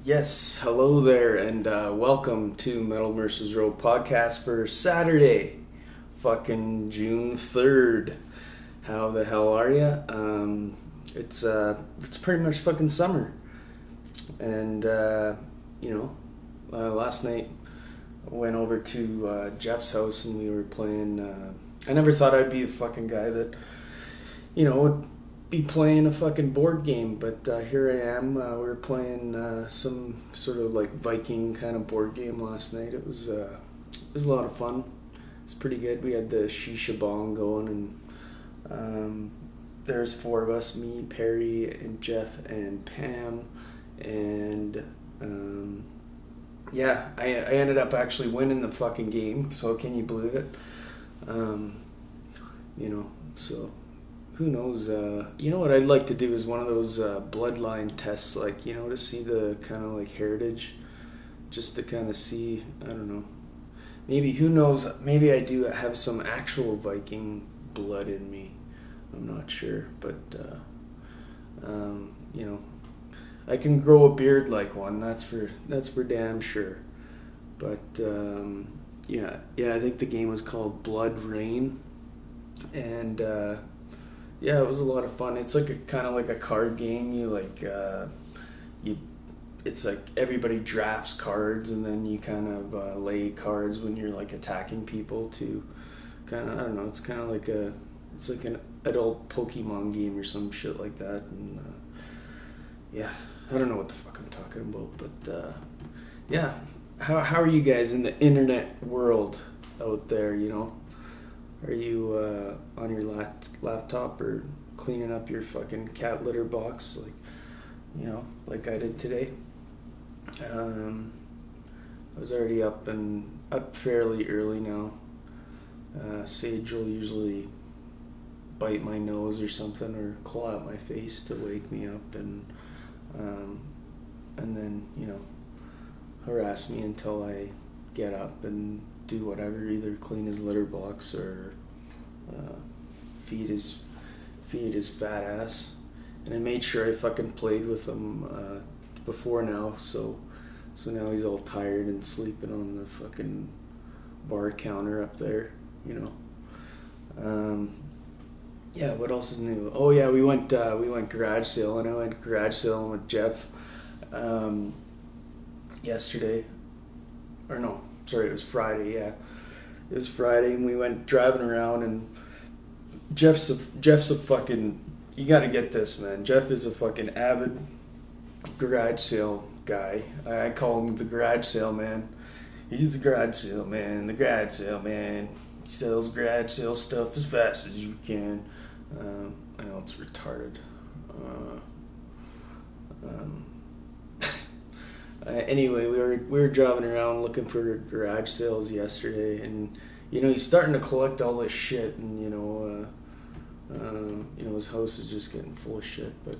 Yes, hello there, and welcome to Metal Mercers Row podcast for Saturday, fucking June 3rd. How the hell are ya? It's pretty much fucking summer, and last night I went over to Jeff's house and we were playing. I never thought I'd be the fucking guy that would be playing a fucking board game, but here I am. We were playing some sort of like Viking kind of board game last night. It was a lot of fun. It's pretty good. We had the shisha bong going, and there's four of us: me, Perry, and Jeff, and Pam, and I ended up actually winning the fucking game. So can you believe it? So. Who knows? What I'd like to do is one of those bloodline tests, to see the kind of like heritage, just to kind of see, I don't know. Maybe, who knows, maybe I do have some actual Viking blood in me. I'm not sure, but, I can grow a beard like one, that's for damn sure. But, I think the game was called Blood Rain, and, yeah, it was a lot of fun. It's like a kind of like a card game. It's like everybody drafts cards, and then you kind of lay cards when you're like attacking people to kind of, I don't know. It's kind of like it's like an adult Pokemon game or some shit like that. And I don't know what the fuck I'm talking about, but how are you guys in the internet world out there? Are you on your laptop or cleaning up your fucking cat litter box like I did today? I was already up fairly early now. Sage will usually bite my nose or something or claw at my face to wake me up and then harass me until I get up and do whatever, either clean his litter box or feed his fat ass. And I made sure I fucking played with him before now, so now he's all tired and sleeping on the fucking bar counter up there, what else is new? Oh yeah, we went garage sale, and I went garage sailing with Jeff yesterday. Or no, sorry, it was Friday, yeah. It was Friday, and we went driving around, and Jeff's a fucking, you gotta get this, man. Jeff is a fucking avid garage sale guy. I call him the garage sale man. He's the garage sale man, He sells garage sale stuff as fast as you can. I know it's retarded. Anyway, we were driving around looking for garage sales yesterday, and he's starting to collect all this shit, and his house is just getting full of shit. But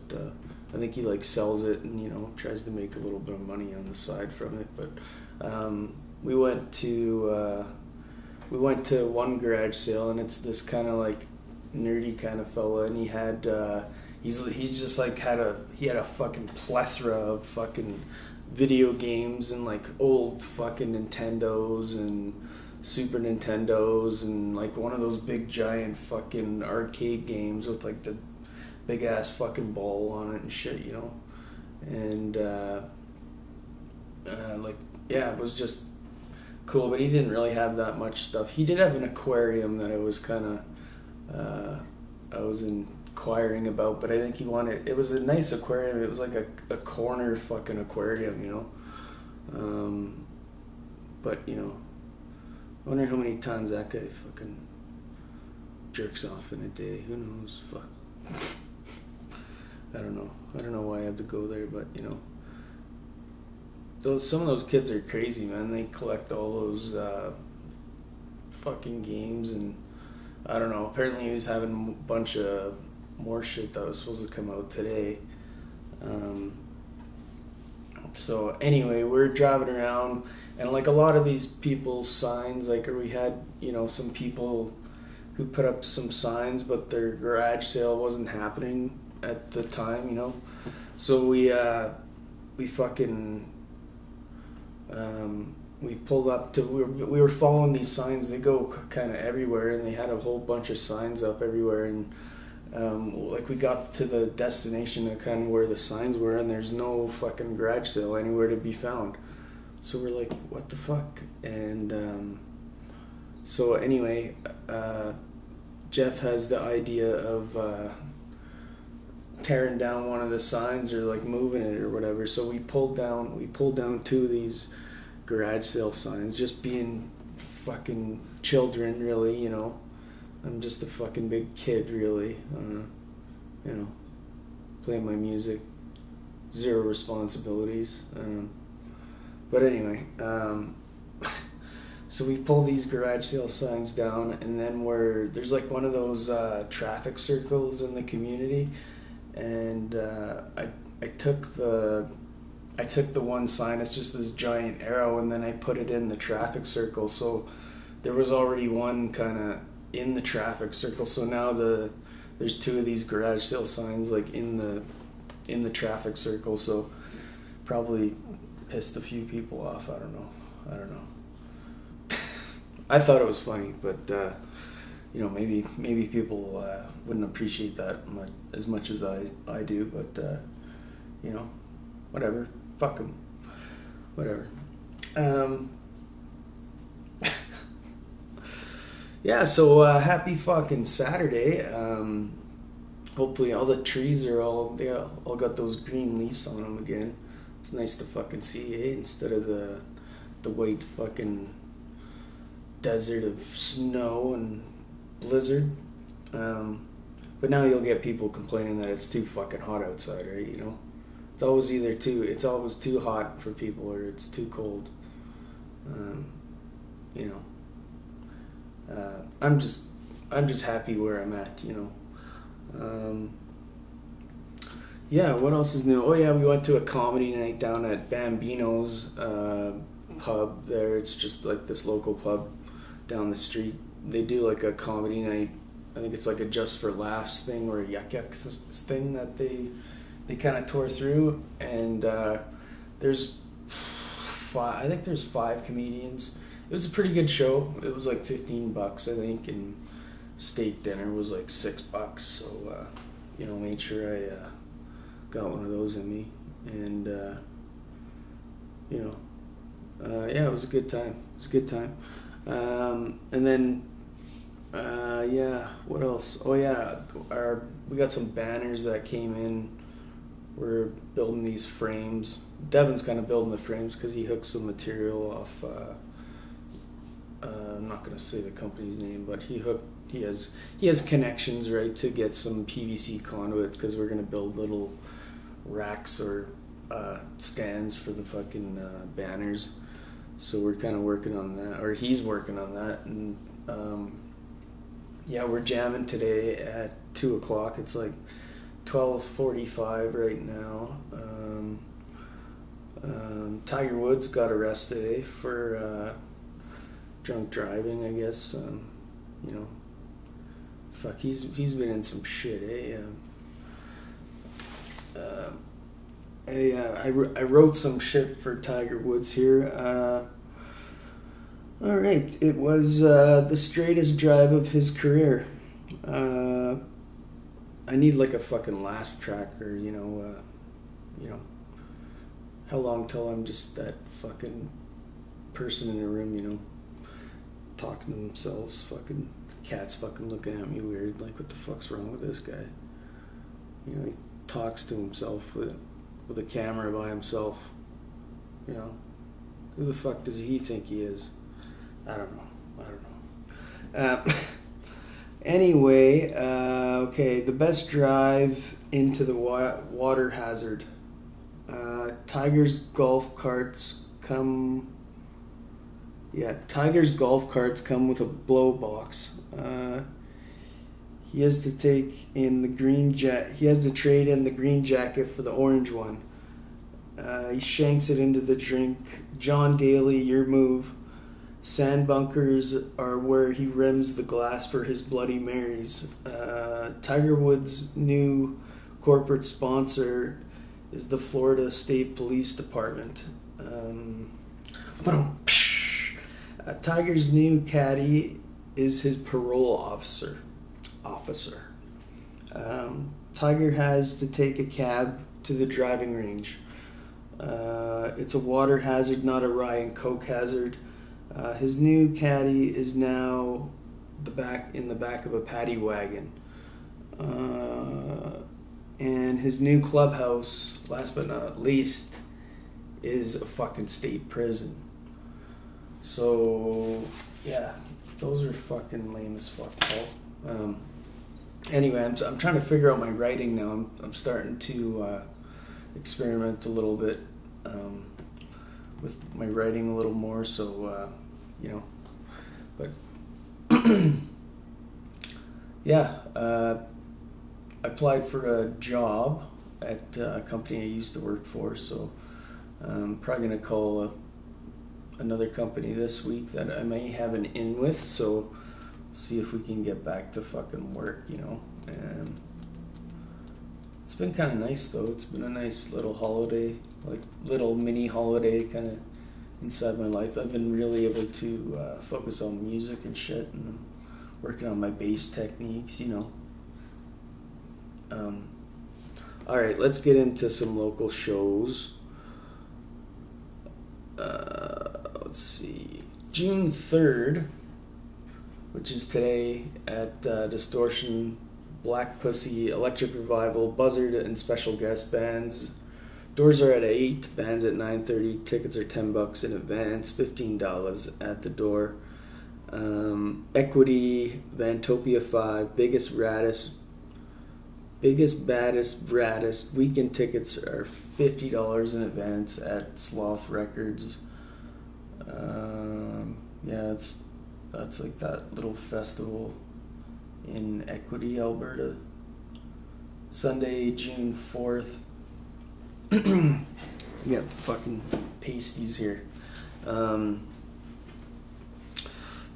I think he sells it and tries to make a little bit of money on the side from it. But we went to one garage sale, and it's this kind of like nerdy kind of fella, and he had he's just he had a fucking plethora of fucking video games and old fucking Nintendos and Super Nintendos and one of those big giant fucking arcade games with the big ass fucking ball on it and shit, and it was just cool. But he didn't really have that much stuff. He did have an aquarium that I was inquiring about, but I think it was a nice aquarium. It was like a corner fucking aquarium, but I wonder how many times that guy fucking jerks off in a day. Who knows? Fuck. I don't know why I have to go there, but some of those kids are crazy, man. They collect all those fucking games, and I don't know. Apparently he was having a bunch of more shit that was supposed to come out today. So anyway, we're driving around, and a lot of these people's signs, we had some people who put up some signs, but their garage sale wasn't happening at the time, So we fucking we pulled up to, we were following these signs. They go kind of everywhere, and they had a whole bunch of signs up everywhere. And like we got to the destination of kind of where the signs were, and there's no fucking garage sale anywhere to be found. So we're like, what the fuck? And so anyway, Jeff has the idea of tearing down one of the signs or like moving it or whatever. So we pulled down two of these garage sale signs, just being fucking children, really, you know. I'm just a fucking big kid, really, you know, playing my music, zero responsibilities. But anyway, so we pull these garage sale signs down, and then there's like one of those traffic circles in the community, and I took the one sign. It's just this giant arrow, and then I put it in the traffic circle. So there was already one kind of in the traffic circle. So now there's two of these garage sale signs like in the traffic circle. So probably pissed a few people off. I don't know. I thought it was funny, but you know, maybe people wouldn't appreciate that as much as I do. But you know, whatever. Fuck them. Whatever. Yeah, so happy fucking Saturday. Hopefully all the trees are they all got those green leaves on them again. It's nice to fucking see, eh? Instead of the white fucking desert of snow and blizzard. But now you'll get people complaining that it's too fucking hot outside, right? You know, it's always too hot for people, or it's too cold. You know. I'm just happy where I'm at, you know. Yeah, what else is new? Oh yeah, we went to a comedy night down at Bambino's pub there. It's just like this local pub down the street. They do like a comedy night. I think it's like a Just for Laughs thing or a Yuck Yuck thing that they kind of tore through. And there's 5 comedians. It was a pretty good show. It was like $15, I think, and steak dinner was like $6. So, you know, made sure I got one of those in me, and you know, yeah, it was a good time. And then, yeah, what else? Oh yeah, we got some banners that came in. We're building these frames. Devin's kind of building the frames because he hooked some material off. I'm not going to say the company's name, but he has connections, right, to get some PVC conduit, because we're going to build little racks or stands for the fucking banners. So we're kind of working on that, or he's working on that, and yeah, we're jamming today at 2:00. It's like 12:45 right now. Tiger Woods got arrested for drunk driving, I guess. You know, fuck, he's been in some shit, eh? I wrote some shit for Tiger Woods here. All right, it was the straightest drive of his career. I need like a fucking laugh track, or you know, how long till I'm just that fucking person in the room, you know, talking to themselves, fucking cats fucking looking at me weird, like what the fuck's wrong with this guy? You know, he talks to himself with a camera by himself. You know, who the fuck does he think he is? I don't know. Anyway, okay, the best drive into the water hazard. Tiger's golf carts come with a blow box. He has to trade in the green jacket for the orange one. He shanks it into the drink. John Daly, your move. Sand bunkers are where he rims the glass for his Bloody Marys. Tiger Woods' new corporate sponsor is the Florida State Police Department. Tiger's new caddy is his parole officer. Tiger has to take a cab to the driving range. It's a water hazard, not a rye and coke hazard. His new caddy is now in the back of a paddy wagon. And his new clubhouse, last but not least, is a fucking state prison. So, yeah, those are fucking lame as fuck, Paul. Anyway, I'm trying to figure out my writing now. I'm starting to experiment a little bit with my writing a little more, so, but, yeah, I applied for a job at a company I used to work for, so I'm probably going to call another company this week that I may have an in with, so see if we can get back to fucking work, and it's been kind of nice though. It's been a nice little holiday, like little mini holiday kind of inside my life. I've been really able to focus on music and shit, and I'm working on my bass techniques, Alright, let's get into some local shows. Let's see. June 3rd, which is today, at Distortion, Black Pussy, Electric Revival, Buzzard, and special guest bands. Doors are at 8, bands at 9:30. Tickets are $10 in advance, $15 at the door. Equity, Vantopia 5, Biggest, Baddest, Raddest. Weekend tickets are $50 in advance at Sloth Records. Yeah, that's like that little festival in Equity, Alberta. Sunday, June 4th. We got fucking pasties here.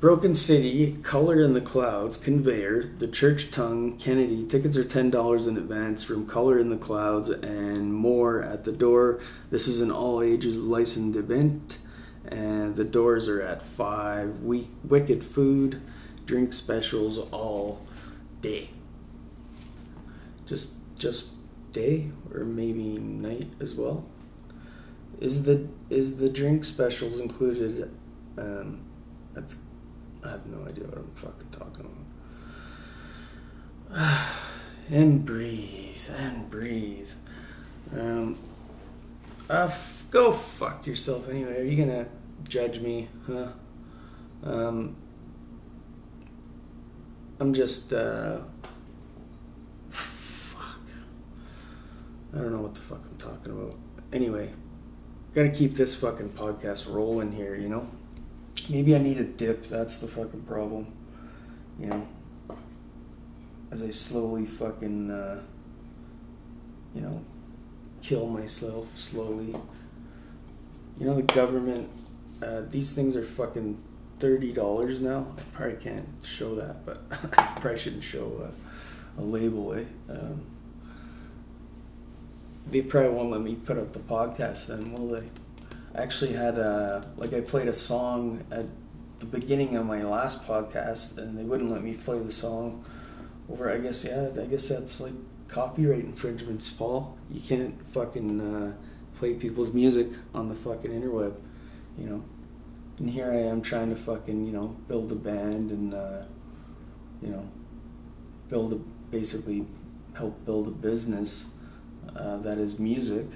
Broken City, Color in the Clouds, Conveyor, The Church Tongue, Kennedy. Tickets are $10 in advance from Color in the Clouds and more at the door. This is an all-ages licensed event, and the doors are at 5. Wicked food, drink specials all day. Just day, or maybe night as well. Is the drink specials included at the, I have no idea what I'm fucking talking about. And breathe. Go fuck yourself anyway. Are you gonna judge me, huh? I'm just, fuck. I don't know what the fuck I'm talking about. Anyway, gotta keep this fucking podcast rolling here, Maybe I need a dip, that's the fucking problem. As I slowly fucking, kill myself slowly. The government, these things are fucking $30 now. I probably can't show that, but I probably shouldn't show a label, eh? They probably won't let me put up the podcast then, will they? I actually had I played a song at the beginning of my last podcast, and they wouldn't let me play the song over. I guess that's like copyright infringements, Paul. You can't fucking play people's music on the fucking interweb, And here I am trying to fucking build a band and basically help build a business that is music.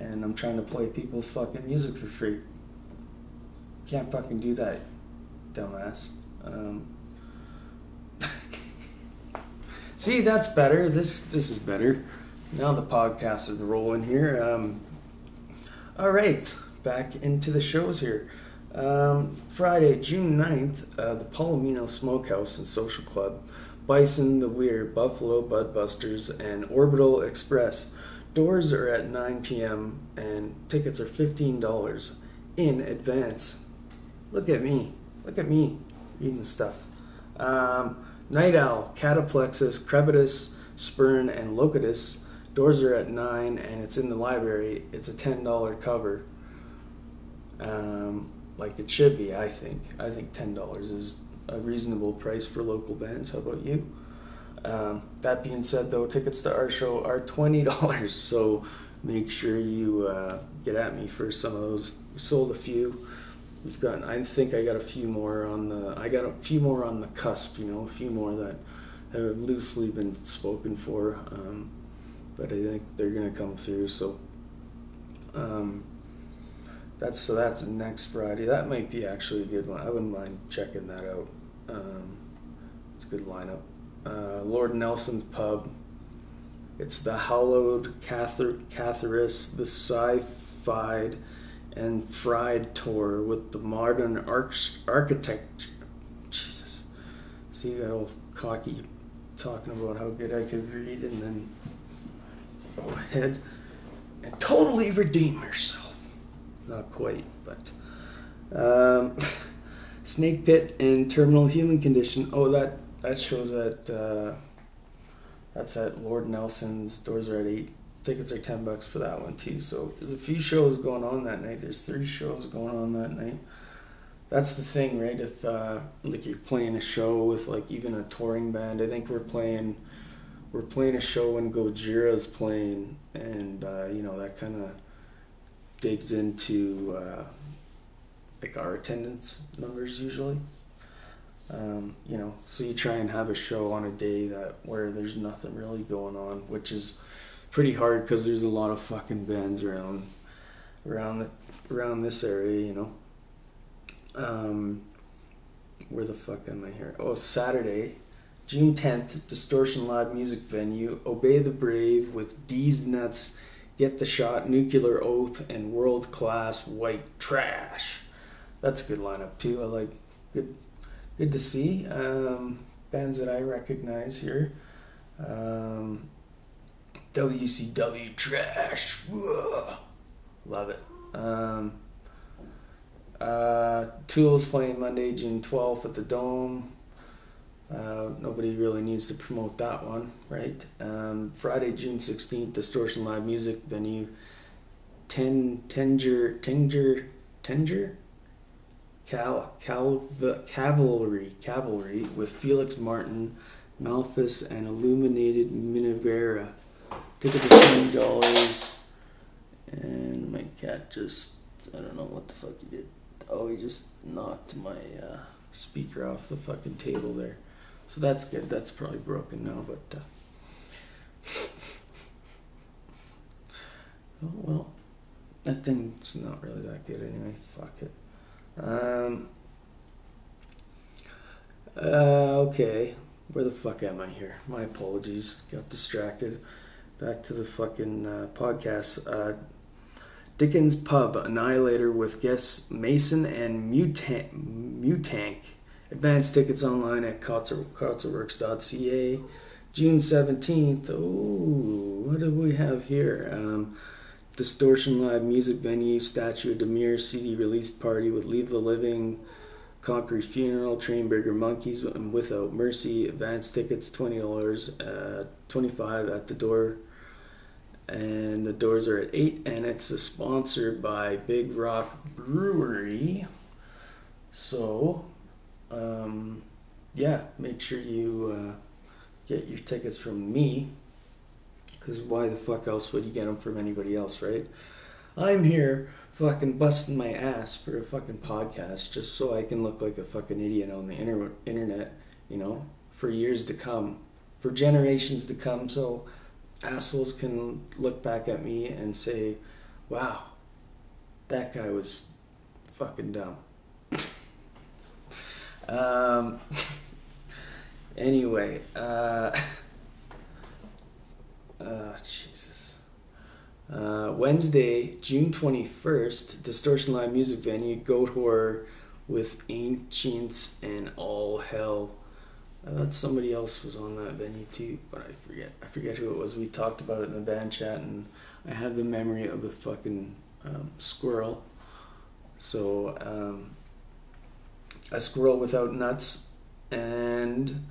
And I'm trying to play people's fucking music for free. Can't fucking do that, dumbass. See, that's better. This is better. Now the podcast is rolling here. All right, back into the shows here. Friday, June 9th, the Palomino Smokehouse and Social Club, Bison, The Weird, Buffalo, Budbusters, and Orbital Express. Doors are at 9 p.m. and tickets are $15 in advance. Look at me reading stuff. Night Owl, Cataplexus, Crepitus, Spurn, and Locatus. Doors are at 9 and it's in the library. It's a $10 cover. like it should be. I think $10 is a reasonable price for local bands. How about you? That being said, though, tickets to our show are $20, so make sure you get at me for some of those. We sold a few. We've got. I think I got a few more on the. I got a few more on the cusp. You know, a few more that have loosely been spoken for. But I think they're gonna come through. So. That's next Friday. That might be actually a good one. I wouldn't mind checking that out. It's a good lineup. Lord Nelson's Pub. It's the hallowed Catharis, the sci-fi and fried tour with the modern architect. Jesus. See that old cocky talking about how good I could read and then go ahead and totally redeem herself. Not quite, but Snake Pit and Terminal Human Condition. Oh, that shows at that's at Lord Nelson's. Doors are at 8. Tickets are $10 for that one too. So there's a few shows going on that night. There's 3 shows going on that night. That's the thing, right? If like you're playing a show with like even a touring band, I think we're playing a show when Gojira's playing, and you know, that kind of digs into like our attendance numbers usually. You know, so you try and have a show on a day where there's nothing really going on, which is pretty hard because there's a lot of fucking bands around this area, you know. Where the fuck am I here? Oh, Saturday, June 10th, Distortion Live Music Venue, Obey the Brave with D's Nuts, Get the Shot, Nuclear Oath, and World Class White Trash. That's a good lineup too. I like good to see bands that I recognize here. WCW Trash, whoa, love it. Tool's playing Monday, June 12th at the Dome. Nobody really needs to promote that one, right? Friday, June 16th, Distortion Live Music Venue, Tanger Cavalry with Felix Martin, Malphus, and Illuminated Minivera. Ticket to $10. And my cat just, I don't know what the fuck he did. Oh, he just knocked my speaker off the fucking table there. So that's good. That's probably broken now, but oh well, that thing's not really that good anyway. Fuck it. Okay, where the fuck am I here? My apologies. Got distracted. Back to the fucking podcast. Dickens Pub, Annihilator with guests Mason and Mutank. Advanced tickets online at concertworks.ca. June 17th. Oh, what do we have here? Distortion Live Music Venue, Statue of Demir CD release party with Leave the Living, Concrete Funeral, Trainbreaker Monkeys, and Without Mercy. Advanced tickets $20, $25 at the door. And the doors are at 8, and it's sponsored by Big Rock Brewery. So, yeah, make sure you get your tickets from me, because why the fuck else would you get them from anybody else, right? I'm here fucking busting my ass for a fucking podcast just so I can look like a fucking idiot on the internet, you know, for years to come, for generations to come, so assholes can look back at me and say, wow, that guy was fucking dumb. Anyway, Jesus. Wednesday, June 21st, Distortion Live Music Venue, Goat Horror with Ancients and All Hell. I thought somebody else was on that venue too, but I forget who it was. We talked about it in the band chat, and I have the memory of a fucking squirrel. So, a squirrel without nuts, and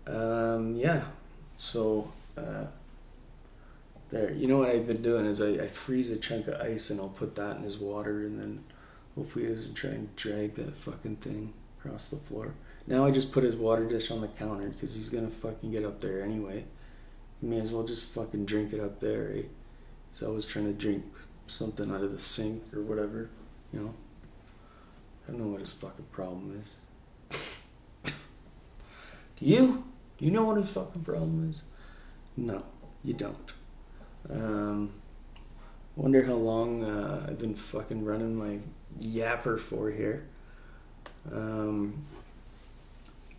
yeah. So there. You know what I've been doing is I freeze a chunk of ice and I'll put that in his water, and then Hopefully he doesn't try and drag that fucking thing across the floor. Now I just put his water dish on the counter because he's gonna fucking get up there anyway. He may as well just fucking drink it up there, eh? He's always trying to drink something out of the sink or whatever, you know? I don't know what his fucking problem is. Do you? Do you know what his fucking problem is? No, you don't. Wonder how long I've been fucking running my yapper for here.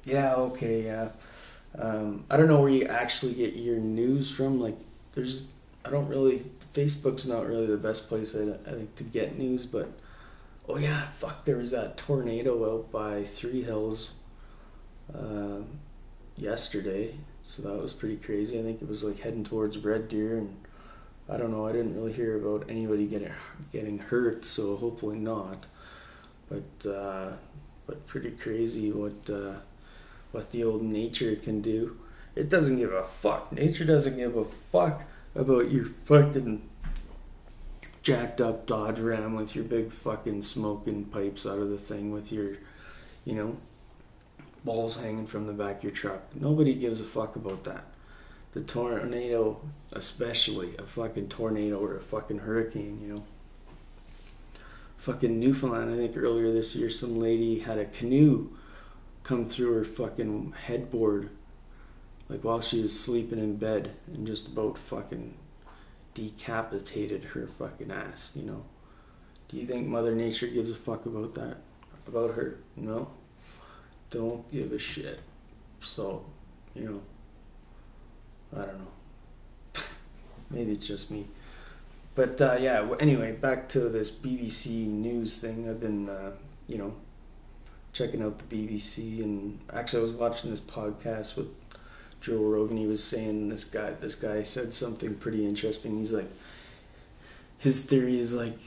Yeah, okay, yeah. I don't know where you actually get your news from. Like, Facebook's not really the best place, I think, to get news, but, oh yeah, fuck, there was that tornado out by Three Hills yesterday, so that was pretty crazy. I think it was, like, heading towards Red Deer, and I don't know, I didn't really hear about anybody getting hurt, so hopefully not, but pretty crazy what the old nature can do. It doesn't give a fuck. Nature doesn't give a fuck about your fucking jacked up Dodge Ram with your big fucking smoking pipes out of the thing with your, you know, balls hanging from the back of your truck. Nobody gives a fuck about that. The tornado, especially a fucking tornado or a fucking hurricane, you know. Fucking Newfoundland, I think earlier this year, some lady had a canoe come through her fucking headboard, like while she was sleeping in bed, and just about fucking decapitated her fucking ass, you know. Do you think Mother Nature gives a fuck about that? About her? No? Don't give a shit. So, you know, I don't know. Maybe it's just me. But yeah, anyway, back to this BBC News thing. I've been, you know, checking out the BBC, and actually I was watching this podcast with Joe Rogan. He was saying this guy said something pretty interesting. He's like, his theory is like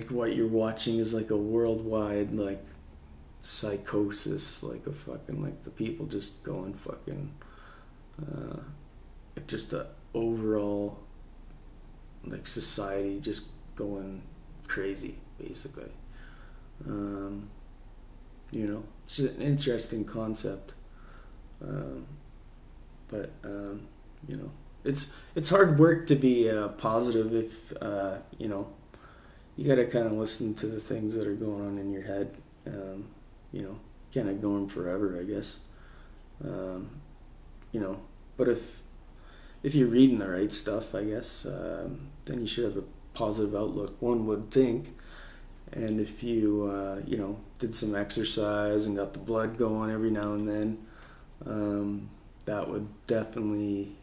what you're watching is like a worldwide like psychosis, like a fucking, like the people just going fucking like just a overall like society just going crazy basically. You know, it's just an interesting concept, but you know, it's hard work to be positive if you know, you gotta kind of listen to the things that are going on in your head. You know, can't ignore them forever, I guess. You know, but if you're reading the right stuff, I guess, then you should have a positive outlook, one would think. And if you, you know, did some exercise and got the blood going every now and then, that would definitely,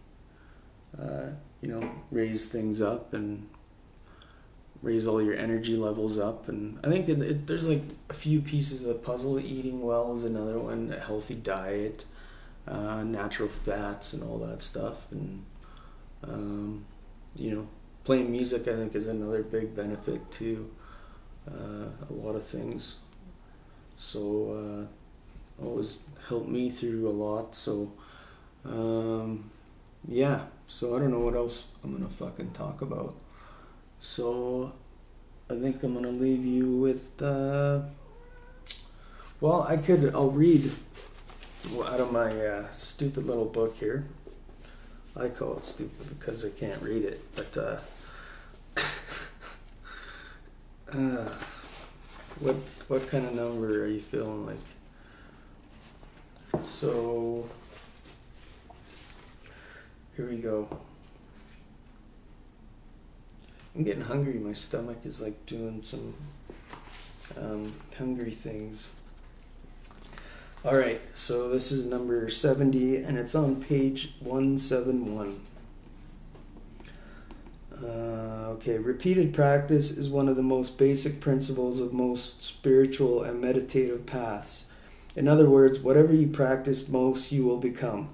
you know, raise things up and raise all your energy levels up. And I think there's like a few pieces of the puzzle. Eating well is another one, a healthy diet, natural fats and all that stuff. And, you know, playing music I think is another big benefit too. A lot of things, so always helped me through a lot. So yeah, so I don't know what else I'm gonna fucking talk about. So I think I'm gonna leave you with well, I'll read out of my stupid little book here. I call it stupid because I can't read it, but what kind of number are you feeling like? So here we go. I'm getting hungry. My stomach is like doing some hungry things. Alright, so this is number 70 and it's on page 171. Okay, repeated practice is one of the most basic principles of most spiritual and meditative paths. In other words, whatever you practice most, you will become.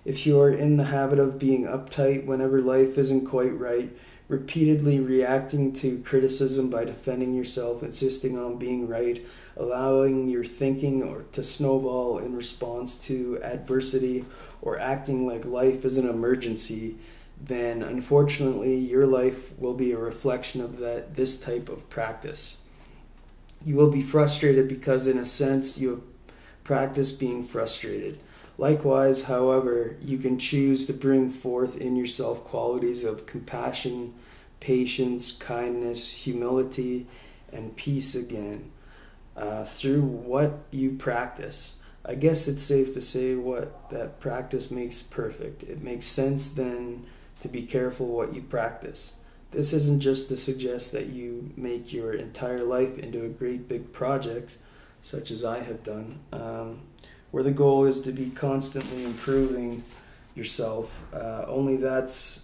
If you are in the habit of being uptight whenever life isn't quite right, repeatedly reacting to criticism by defending yourself, insisting on being right, allowing your thinking or to snowball in response to adversity, or acting like life is an emergency, then unfortunately your life will be a reflection of this type of practice. You will be frustrated because, in a sense, you have practiced being frustrated. Likewise, however, you can choose to bring forth in yourself qualities of compassion, patience, kindness, humility, and peace again through what you practice. I guess it's safe to say that practice makes perfect. It makes sense then to be careful what you practice. This isn't just to suggest that you make your entire life into a great big project, such as I have done, where the goal is to be constantly improving yourself. Only that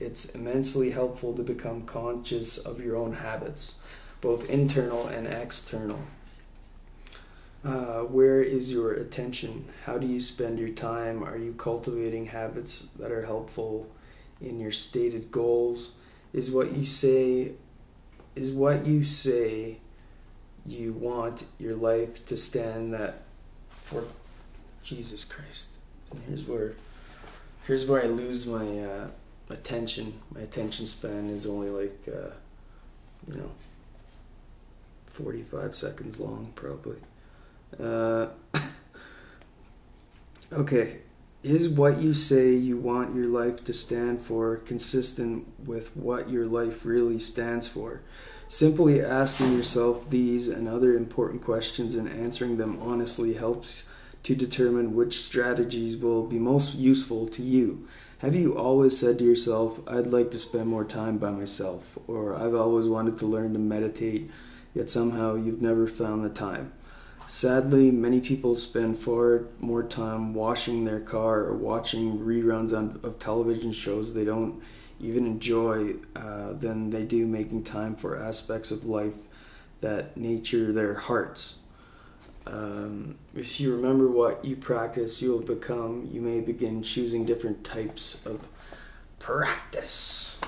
it's immensely helpful to become conscious of your own habits, both internal and external. Where is your attention? How do you spend your time? Are you cultivating habits that are helpful in your stated goals? Is what you say you want your life to stand that for? Jesus Christ. And here's where I lose my attention. My attention span is only like 45 seconds long, probably. Okay. Is what you say you want your life to stand for consistent with what your life really stands for? Simply asking yourself these and other important questions and answering them honestly helps to determine which strategies will be most useful to you. Have you always said to yourself, I'd like to spend more time by myself, or I've always wanted to learn to meditate, yet somehow you've never found the time? Sadly, many people spend far more time washing their car or watching reruns of television shows they don't even enjoy than they do making time for aspects of life that nurture their hearts. If you remember what you practice, you will become. You may begin choosing different types of practice.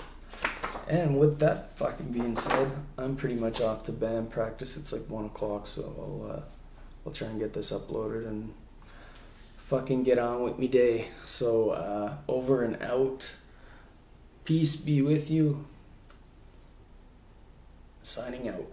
And with that fucking being said, I'm pretty much off to band practice. It's like 1 o'clock, so I'll try and get this uploaded and fucking get on with me day. So over and out. Peace be with you. Signing out.